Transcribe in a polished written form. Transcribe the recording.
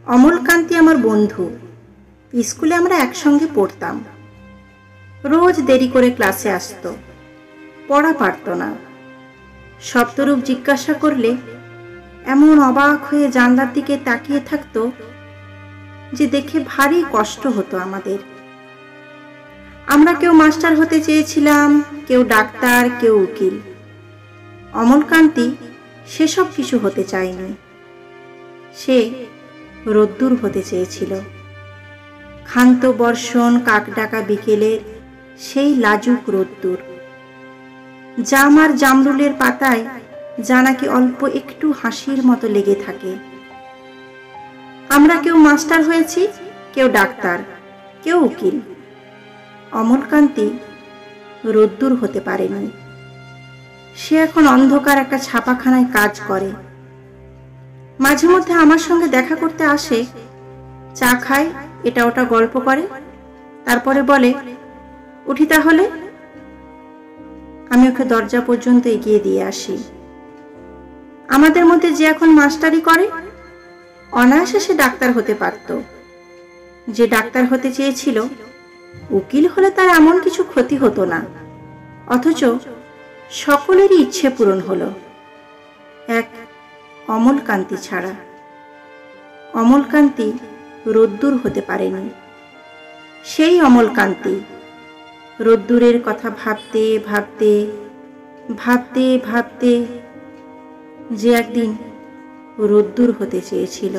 অমলকান্তি আমার বন্ধু। স্কুলে আমরা একসঙ্গে পড়তাম। রোজ দেরি করে ক্লাসে আসতো, পড়া পারত না। শব্দরূপ জিজ্ঞাসা করলে এমন অবাক হয়ে জানলার দিকে তাকিয়ে থাকতো যে দেখে ভারী কষ্ট হতো আমাদের। আমরা কেউ মাস্টার হতে চেয়েছিলাম, কেউ ডাক্তার, কেউ উকিল। অমলকান্তি সেসব কিছু হতে চায়নি। সে রোদ্দুর হতে চেয়েছিল। ক্ষান্ত বর্ষণ, কাকডাকা বিকেলের সেই লাজুক রোদ্দুর, জাম আর জামরুলের পাতায় যা নাকি অল্প একটু হাসির মতো লেগে থাকে। আমরা কেউ মাস্টার হয়েছি, কেউ ডাক্তার, কেউ উকিল। অমলকান্তি রোদ্দুর হতে পারেনি। সে এখন অন্ধকার একটা ছাপাখানায় কাজ করে। মাঝে মধ্যে আমার সঙ্গে দেখা করতে আসে, চা খায়, এটা ওটা গল্প করে, তারপরে বলে, উঠি তাহলে। আমি ওকে দরজা পর্যন্ত এগিয়ে দিয়ে আসি। আমাদের মধ্যে যে এখন মাস্টারি করে, অনায়াসে সে ডাক্তার হতে পারত। যে ডাক্তার হতে চেয়েছিল, উকিল হলে তার এমন কিছু ক্ষতি হতো না। অথচ সকলেরই ইচ্ছে পূরণ হলো, এক অমলকান্তি ছাড়া। অমলকান্তি রোদ্দুর হতে পারেনি। সেই অমলকান্তি রোদ্দুরের কথা ভাবতে ভাবতে ভাবতে ভাবতে যে একদিন রোদ্দুর হতে চেয়েছিল।